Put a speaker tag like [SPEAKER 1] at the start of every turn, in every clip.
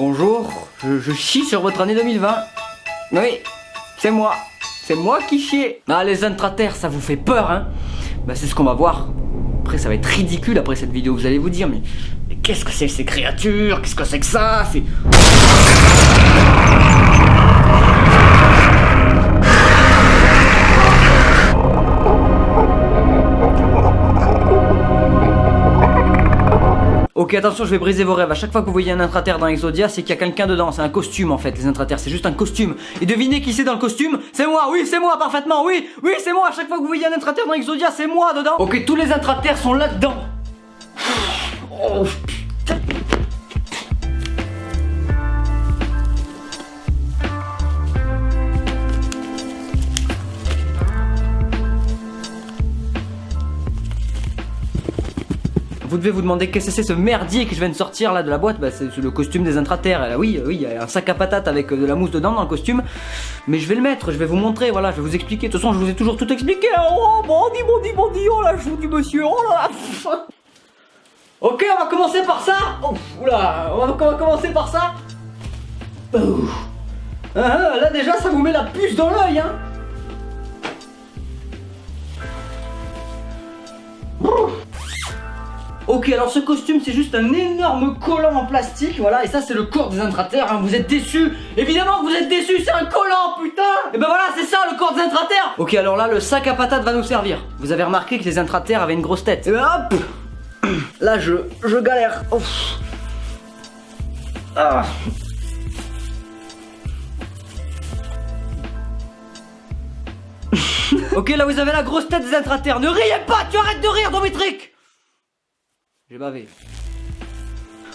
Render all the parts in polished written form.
[SPEAKER 1] Bonjour, je chie sur votre année 2020. Oui, c'est moi. C'est moi qui chie. Ah, les intraterres, ça vous fait peur, hein? Bah, c'est ce qu'on va voir. Après, ça va être ridicule après cette vidéo, vous allez vous dire, mais qu'est-ce que c'est que ces créatures? Qu'est-ce que c'est que ça? C'est... Ok, attention, je vais briser vos rêves. À chaque fois que vous voyez un intraterre dans Exodia, c'est qu'il y a quelqu'un dedans. C'est un costume en fait, les intraterres, c'est juste un costume. Et devinez qui c'est dans le costume? C'est moi, oui, c'est moi, parfaitement, oui, c'est moi. À chaque fois que vous voyez un intraterre dans Exodia, c'est moi dedans. Ok, tous les intraterres sont là-dedans. Oh, putain. Vous devez vous demander qu'est-ce que c'est ce merdier que je viens de sortir là de la boîte. Bah c'est le costume des intraterres. Oui, il y a un sac à patates avec de la mousse dedans dans le costume. Mais je vais le mettre, je vais vous montrer, voilà, je vais vous expliquer. De toute façon, je vous ai toujours tout expliqué. Oh, bandit, oh la joue du monsieur, oh là. Ok, on va commencer par ça. Oh, oula, on va commencer par ça. Là déjà, ça vous met la puce dans l'œil, hein. Ok, alors ce costume c'est juste un énorme collant en plastique, voilà, et ça c'est le corps des intraterres, hein. Vous êtes déçus? Évidemment que vous êtes déçus, c'est un collant, putain. Et ben voilà, c'est ça le corps des intraterres. Ok, alors là le sac à patates va nous servir. Vous avez remarqué que les intraterres avaient une grosse tête. Et ben hop. Là je galère. Ouf. Ah. Ok, là vous avez la grosse tête des intraterres. Ne riez pas, tu arrêtes de rire, Domitric. J'ai bavé.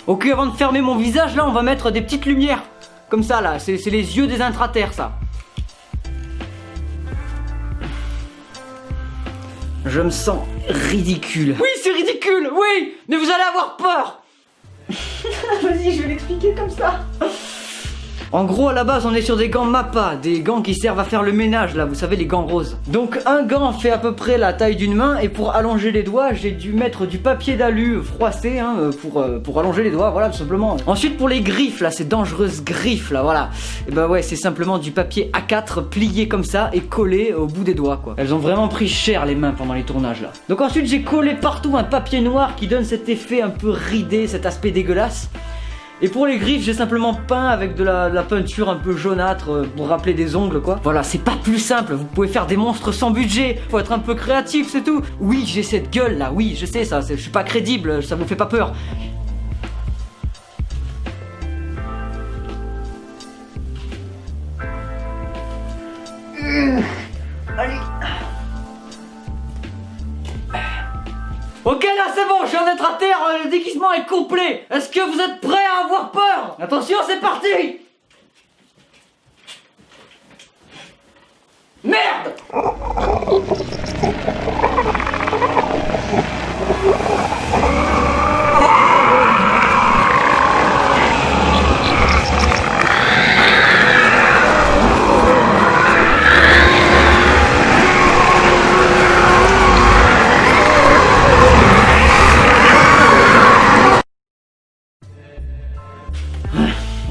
[SPEAKER 1] Ok, avant de fermer mon visage, là, on va mettre des petites lumières. Comme ça, là. C'est les yeux des intraterres, ça. Je me sens ridicule. Oui, c'est ridicule, oui. Mais vous allez avoir peur. Vas-y, je vais l'expliquer comme ça. En gros, à la base, on est sur des gants Mappa, des gants qui servent à faire le ménage, là, vous savez, les gants roses. Donc, un gant fait à peu près la taille d'une main, et pour allonger les doigts, j'ai dû mettre du papier d'alu froissé, hein, pour allonger les doigts, voilà, tout simplement. Ensuite, pour les griffes, là, ces dangereuses griffes, là, voilà. Et bah ouais, c'est simplement du papier A4 plié comme ça et collé au bout des doigts, quoi. Elles ont vraiment pris cher, les mains, pendant les tournages, là. Donc ensuite, j'ai collé partout un papier noir qui donne cet effet un peu ridé, cet aspect dégueulasse. Et pour les griffes, j'ai simplement peint avec de la peinture un peu jaunâtre pour rappeler des ongles, quoi. Voilà, c'est pas plus simple, vous pouvez faire des monstres sans budget. Faut être un peu créatif, c'est tout. Oui, j'ai cette gueule là, oui, je sais ça, je suis pas crédible, ça vous fait pas peur. Allez. Ok, là c'est bon, je viens d'être à terre, le déguisement est complet. Est-ce que vous êtes prêts à avoir peur? Attention, c'est parti. Merde.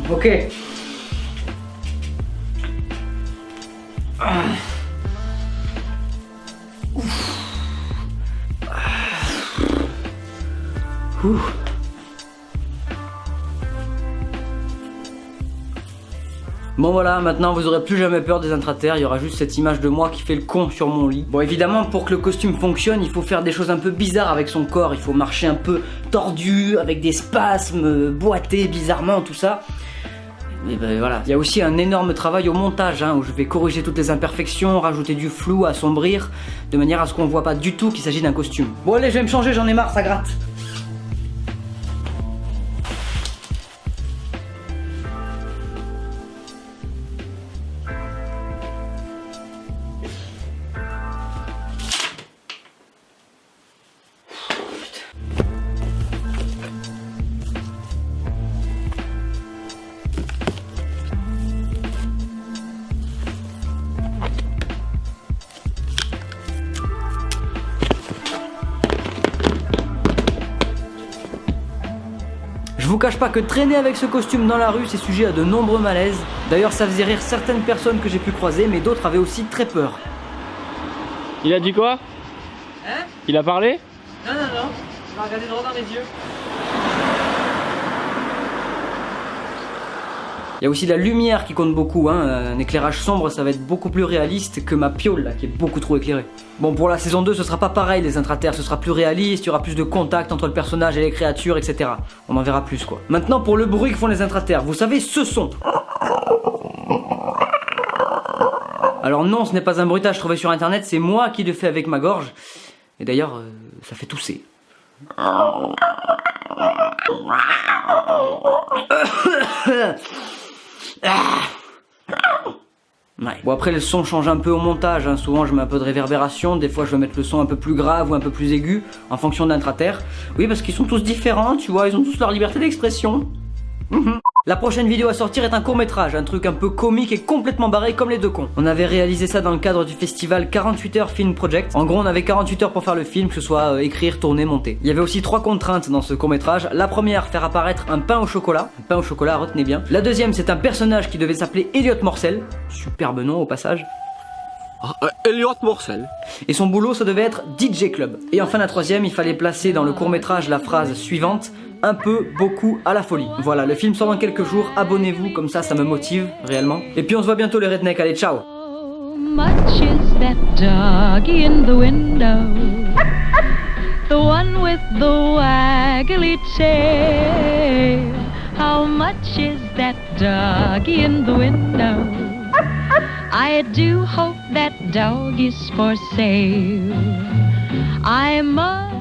[SPEAKER 1] Ok. Bon voilà, maintenant vous aurez plus jamais peur des intraterres, il y aura juste cette image de moi qui fait le con sur mon lit. Bon évidemment, pour que le costume fonctionne, il faut faire des choses un peu bizarres avec son corps, il faut marcher un peu tordu, avec des spasmes, boiter bizarrement, tout ça. Et ben voilà, il y a aussi un énorme travail au montage, hein, où je vais corriger toutes les imperfections, rajouter du flou, assombrir, de manière à ce qu'on voit pas du tout qu'il s'agit d'un costume. Bon allez, je vais me changer, j'en ai marre, ça gratte. cache pas que traîner avec ce costume dans la rue, c'est sujet à de nombreux malaises. D'ailleurs, ça faisait rire certaines personnes que j'ai pu croiser, mais d'autres avaient aussi très peur.
[SPEAKER 2] Il a dit quoi?
[SPEAKER 1] Hein?
[SPEAKER 2] Il a parlé?
[SPEAKER 1] Non, il m'a regardé droit dans les yeux. Il y a aussi la lumière qui compte beaucoup, hein. Un éclairage sombre ça va être beaucoup plus réaliste que ma piole là qui est beaucoup trop éclairée. Bon, pour la saison 2 ce sera pas pareil les intraterres, ce sera plus réaliste, il y aura plus de contact entre le personnage et les créatures, etc. On en verra plus quoi. Maintenant pour le bruit que font les intraterres, vous savez ce son. Alors non, ce n'est pas un bruitage trouvé sur internet, c'est moi qui le fais avec ma gorge. Et d'ailleurs, ça fait tousser. Ouais. Bon après le son change un peu au montage, hein. Souvent je mets un peu de réverbération, des fois je vais mettre le son un peu plus grave ou un peu plus aigu en fonction d'intraterre. Oui parce qu'ils sont tous différents, tu vois, ils ont tous leur liberté d'expression. La prochaine vidéo à sortir est un court-métrage, un truc un peu comique et complètement barré comme les deux cons. On avait réalisé ça dans le cadre du festival 48 heures Film Project. En gros, on avait 48 heures pour faire le film, que ce soit écrire, tourner, monter. Il y avait aussi 3 contraintes dans ce court-métrage. La première, faire apparaître un pain au chocolat. Un pain au chocolat, retenez bien. La deuxième, c'est un personnage qui devait s'appeler Elliot Morsel. Superbe nom au passage.
[SPEAKER 2] Elliot Morsel.
[SPEAKER 1] Et son boulot, ça devait être DJ Club. Et enfin la troisième, il fallait placer dans le court-métrage la phrase suivante: un peu, beaucoup, à la folie. Voilà, le film sort dans quelques jours, abonnez-vous, comme ça me motive, réellement. Et puis on se voit bientôt les rednecks, allez ciao.
[SPEAKER 3] Much is that doggy in the window, the one with the waggly tail. How much is that doggy in the window? I do hope that dog is for sale. I must